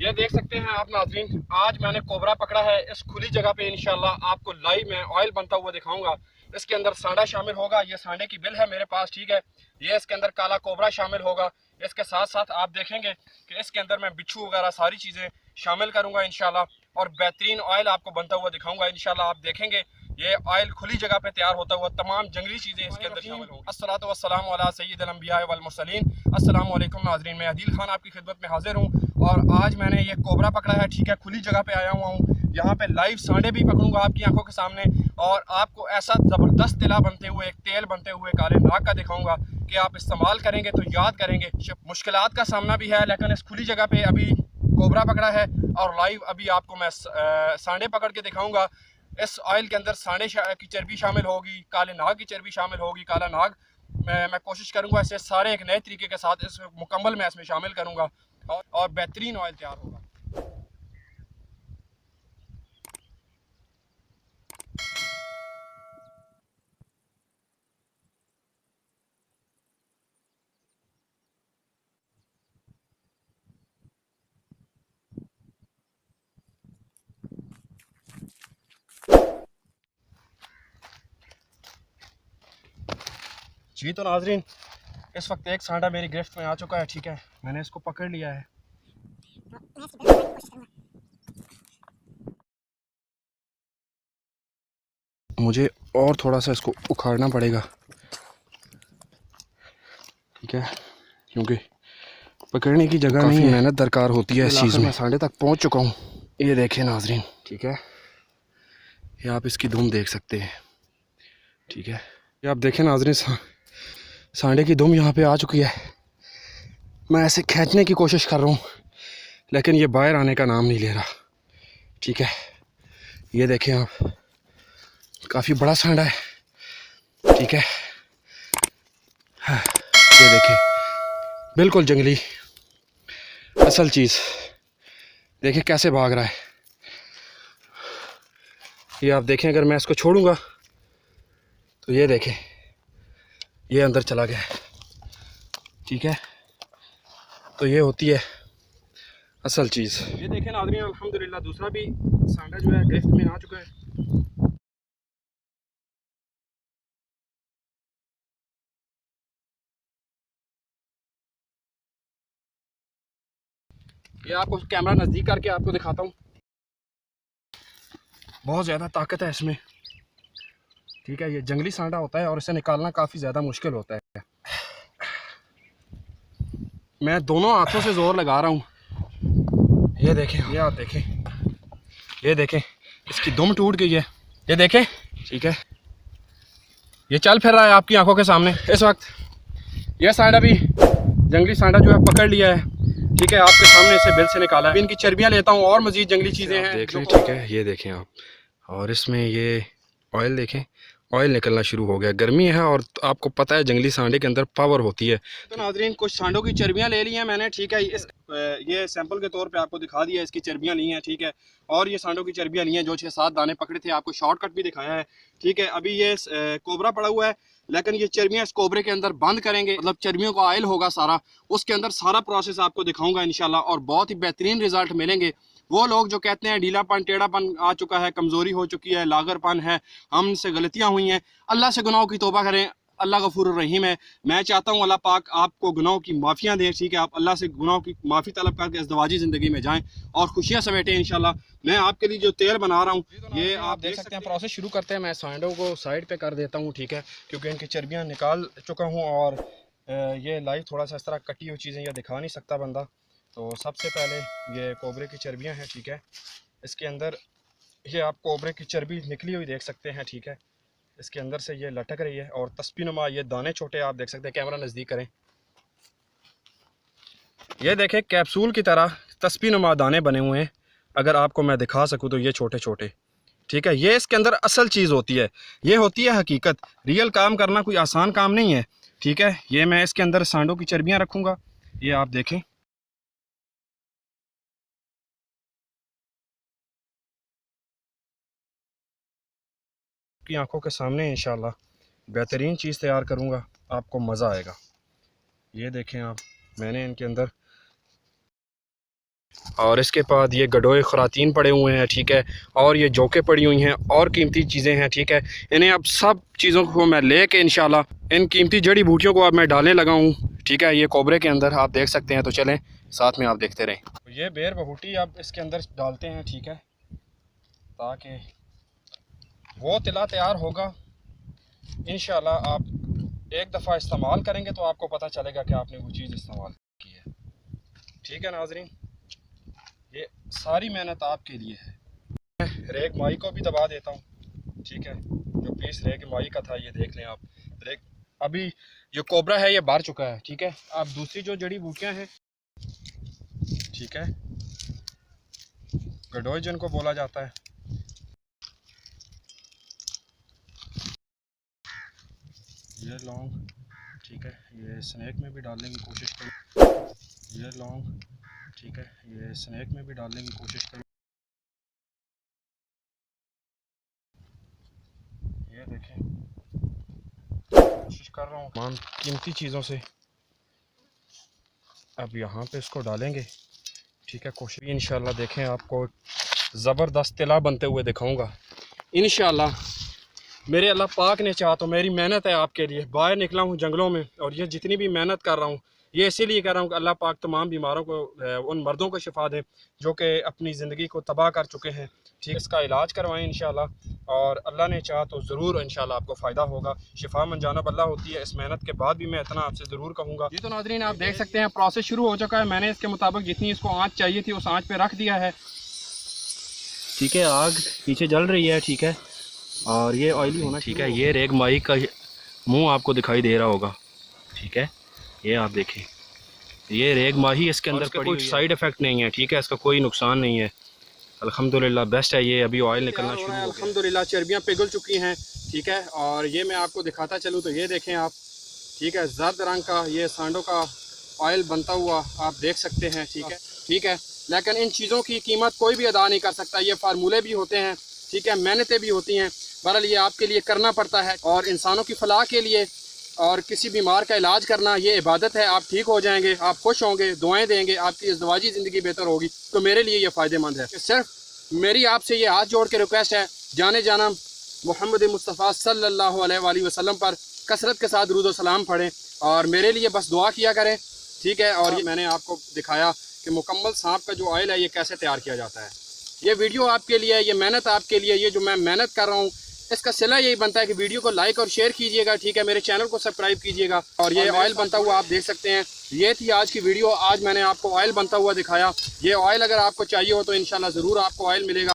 ये देख सकते हैं आप नाज़रीन, आज मैंने कोबरा पकड़ा है इस खुली जगह पे। इंशाल्लाह आपको लाइव में ऑयल बनता हुआ दिखाऊंगा। इसके अंदर सांडा शामिल होगा, ये सांडे की बिल है मेरे पास, ठीक है। ये इसके अंदर काला कोबरा शामिल होगा। इसके साथ साथ आप देखेंगे कि इसके अंदर मैं बिच्छू वगैरह सारी चीज़ें शामिल करूँगा इंशाल्लाह, और बेहतरीन ऑयल आपको बनता हुआ दिखाऊंगा इंशाल्लाह। आप देखेंगे ये ऑयल खुली जगह पे तैयार होता हुआ, तमाम जंगली चीज़ें इसके अंदर शामिल होंगी। अस्सलातु वस्सलामु अला सय्यिदिल अंबिया वल मुरसलीन। अस्सलामु अलैकुम नाज़रीन, मैं अदील खान आपकी खिदमत में हाजिर हूँ और आज मैंने ये कोबरा पकड़ा है, ठीक है। खुली जगह पे आया हुआ हूँ, यहाँ पे लाइव सांडे भी पकड़ूंगा आपकी आंखों के सामने, और आपको ऐसा ज़बरदस्त तिला बनते हुए, एक तेल बनते हुए काले नाग का दिखाऊंगा कि आप इस्तेमाल करेंगे तो याद करेंगे। मुश्किलात का सामना भी है, लेकिन इस खुली जगह पे अभी कोबरा पकड़ा है और लाइव अभी आपको मैं सांडे पकड़ के दिखाऊंगा। इस ऑयल के अंदर सांडे की चर्बी शामिल होगी, काले नाग की चर्बी शामिल होगी। काला नाग मैं कोशिश करूंगा इसे सारे एक नए तरीके के साथ इस मुकम्मल मैं इसमें शामिल करूंगा और बेहतरीन ऑयल तैयार होगा। जी तो नाजरीन, इस वक्त एक सांडा मेरी गिरफ्त में आ चुका है, ठीक है। मैंने इसको पकड़ लिया है। मुझे और थोड़ा सा इसको उखाड़ना पड़ेगा, ठीक है, क्योंकि पकड़ने की जगह नहीं है, मेहनत दरकार होती है इस चीज़ में। मैं सांडे तक पहुंच चुका हूँ, ये देखें नाजरीन, ठीक है। ये आप इसकी धूम देख सकते हैं, ठीक है। ये आप देखें नाजरीन, सांडे की दुम यहाँ पे आ चुकी है। मैं ऐसे खींचने की कोशिश कर रहा हूँ लेकिन ये बाहर आने का नाम नहीं ले रहा, ठीक है। ये देखें आप, काफ़ी बड़ा सांडा है, ठीक है। हाँ, ये देखें, बिल्कुल जंगली असल चीज़। देखें कैसे भाग रहा है। ये आप देखें, अगर मैं इसको छोड़ूंगा तो ये देखें, ये अंदर चला गया, ठीक है। तो ये होती है असल चीज़। ये देखें नाज़रीन, अल्हम्दुलिल्लाह दूसरा भी सांडा जो है गिरफ्त में आ चुका है। ये आपको कैमरा नज़दीक करके आपको दिखाता हूँ। बहुत ज़्यादा ताकत है इसमें, ठीक है। ये जंगली सांडा होता है और इसे निकालना काफ़ी ज़्यादा मुश्किल होता है। मैं दोनों हाथों से ज़ोर लगा रहा हूँ। ये देखें, ये आप देखें, ये देखें, इसकी दुम टूट गई है, ये देखें, ठीक है। ये चल फिर रहा है आपकी आंखों के सामने इस वक्त। यह सांडा भी जंगली सांडा जो है पकड़ लिया है, ठीक है। आपके सामने इसे बिल से निकाला है। इनकी चर्बियाँ लेता हूँ और मजीद जंगली चीज़ें हैं, देख लें, ठीक है। ये देखें आप, और इसमें ये ऑयल देखें, ऑयल निकलना शुरू हो गया। गर्मी है और आपको पता है जंगली सांडे के अंदर पावर होती है। तो नाजरीन, कुछ सांडों की चर्बियाँ ले ली हैं मैंने, ठीक है। ये सैंपल के तौर पे आपको दिखा दिया, इसकी चर्बियाँ ली हैं, ठीक है। और ये सांडों की चर्बियाँ ली हैं जो 6-7 दाने पकड़े थे, आपको शॉर्टकट भी दिखाया है, ठीक है। अभी ये कोबरा पड़ा हुआ है, लेकिन ये चर्बियाँ इस कोबरे के अंदर बंद करेंगे, मतलब चर्बियों का ऑयल होगा सारा, उसके अंदर सारा प्रोसेस आपको दिखाऊंगा इंशाल्लाह, और बहुत ही बेहतरीन रिजल्ट मिलेंगे। वो लोग जो कहते हैं ढीलापन टेढ़ापन आ चुका है, कमज़ोरी हो चुकी है, लागरपन है, हमसे गलतियां हुई हैं, अल्लाह से गुनाहों की तौबा करें। अल्लाह गफूर रहीम है। मैं चाहता हूँ अल्लाह पाक आपको गुनाहों की माफ़ियाँ दें, ठीक है। आप अल्लाह से गुनाहों की माफ़ी तलब करके इज़्दिवाजी ज़िंदगी में जाएँ और खुशियाँ समेटें इंशाल्लाह। मैं आपके लिए जो तेल बना रहा हूँ, ये आप देख सकते हैं। प्रोसेस शुरू करते हैं। मैं सांडों को साइड पे कर देता हूँ, ठीक है, क्योंकि इनकी चर्बियाँ निकाल चुका हूँ और ये लाइव थोड़ा सा इस तरह कटी हुई चीज़ें ये दिखा नहीं सकता बंदा। तो सबसे पहले ये कोबरे की चर्बियाँ हैं, ठीक है। इसके अंदर ये आप कोबरे की चर्बी निकली हुई देख सकते हैं, ठीक है। इसके अंदर से ये लटक रही है और तस्बीनुमा ये दाने छोटे आप देख सकते हैं। कैमरा नज़दीक करें, ये देखें, कैप्सूल की तरह तस्बीनुमा दाने बने हुए हैं। अगर आपको मैं दिखा सकूँ तो ये छोटे छोटे, ठीक है। ये इसके अंदर असल चीज़ होती है, ये होती है हकीकत। रियल काम करना कोई आसान काम नहीं है, ठीक है। ये मैं इसके अंदर सांडों की चर्बियाँ रखूँगा, ये आप देखें। की आंखों के सामने इंशाल्लाह बेहतरीन चीज़ तैयार करूँगा, आपको मज़ा आएगा। ये देखें आप, मैंने इनके अंदर और इसके बाद ये गडोए खरातीन पड़े हुए हैं, ठीक है, और ये जोके पड़ी हुई हैं और कीमती चीज़ें हैं, ठीक है। इन्हें अब सब चीज़ों को मैं लेके इंशाल्लाह इन कीमती जड़ी बूटियों को अब मैं डालने लगा हूँ, ठीक है। ये कोबरे के अंदर आप देख सकते हैं, तो चलें साथ में आप देखते रहें। तो ये बेर बहूटी अब इसके अंदर डालते हैं, ठीक है, ताकि वो तिला तैयार होगा। इंशाल्लाह आप एक दफ़ा इस्तेमाल करेंगे तो आपको पता चलेगा कि आपने वो चीज़ इस्तेमाल की है, ठीक है नाजरीन। ये सारी मेहनत आपके लिए है। रेग माई को भी दबा देता हूँ, ठीक है, जो पीस रेग माई का था ये देख लें आप। रेग अभी जो कोबरा है ये बाहर चुका है, ठीक है। अब दूसरी जो जड़ी बूटियाँ हैं, ठीक है, गडोए जिनको बोला जाता है, ये लौंग, ठीक है, ये स्नैक में भी डालने की कोशिश करूँ। ये लौंग, ठीक है, ये स्नैक में भी डालने की कोशिश करूँ। ये देखें, कोशिश कर रहा हूँ तमाम कीमती चीज़ों से। अब यहाँ पे इसको डालेंगे, ठीक है। कोशिश भी इंशाल्लाह देखें, आपको ज़बरदस्त तिला बनते हुए दिखाऊंगा इंशाल्लाह। मेरे अल्लाह पाक ने चाहा तो मेरी मेहनत है आपके लिए। बाहर निकला हूँ जंगलों में और ये जितनी भी मेहनत कर रहा हूँ ये इसीलिए कर रहा हूँ कि अल्लाह पाक तमाम बीमारों को, उन मर्दों को शिफा दे जो कि अपनी ज़िंदगी को तबाह कर चुके हैं, ठीक। इसका इलाज करवाएं इंशाल्लाह, और अल्लाह ने चाहा तो ज़रूर इंशाल्लाह आपको फ़ायदा होगा। शिफा मंजानब अल्लाह होती है। इस मेहनत के बाद भी मैं इतना आपसे ज़रूर कहूँगा। ये तो नाज़रीन आप देख सकते हैं प्रोसेस शुरू हो चुका है। मैंने इसके मुताबिक जितनी इसको आँच चाहिए थी उस आँच पर रख दिया है, ठीक है। आग नीचे जल रही है, ठीक है, और ये ऑयली होना, ठीक है। ये रेग माई का मुंह आपको दिखाई दे रहा होगा, ठीक है। ये आप देखें, ये रेग माही, इसके अंदर कोई साइड इफ़ेक्ट नहीं है, ठीक है, इसका कोई नुकसान नहीं है। अल्हम्दुलिल्लाह बेस्ट है ये। अभी ऑयल निकलना शुरू हो गया, अल्हम्दुलिल्लाह चर्बियाँ पिघल चुकी हैं, ठीक है। और ये मैं आपको दिखाता चलूँ तो ये देखें आप, ठीक है, जर्द रंग का ये सांडों का ऑयल बनता हुआ आप देख सकते हैं, ठीक है, ठीक है। लेकिन इन चीज़ों की कीमत कोई भी अदा नहीं कर सकता। ये फार्मूले भी होते हैं, ठीक है, मेहनतें भी होती हैं। बहरहाल ये आपके लिए करना पड़ता है, और इंसानों की फलाह के लिए और किसी बीमार का इलाज करना ये इबादत है। आप ठीक हो जाएंगे, आप खुश होंगे, दुआएं देंगे, आपकी इज़्दिवाजी ज़िंदगी बेहतर होगी। तो मेरे लिए ये फ़ायदेमंद है। सिर्फ मेरी आपसे ये हाथ जोड़ के रिक्वेस्ट है, जाने जाना मोहम्मद मुस्तफ़ा सल्लल्लाहु अलैहि वसल्लम पर कसरत के साथ दुरूद व सलाम पढ़ें, और मेरे लिए बस दुआ किया करें, ठीक है। और ये मैंने आपको दिखाया कि मुकम्मल सांप का जो ऑयल है ये कैसे तैयार किया जाता है। ये वीडियो आपके लिए, ये मेहनत आपके लिए, ये जो मैं मेहनत कर रहा हूँ इसका सिला यही बनता है कि वीडियो को लाइक और शेयर कीजिएगा, ठीक है। मेरे चैनल को सब्सक्राइब कीजिएगा। और ये ऑयल बनता हुआ आप देख सकते हैं। ये थी आज की वीडियो। आज मैंने आपको ऑयल बनता हुआ दिखाया। ये ऑयल अगर आपको चाहिए हो तो इंशाल्लाह ज़रूर आपको ऑयल मिलेगा।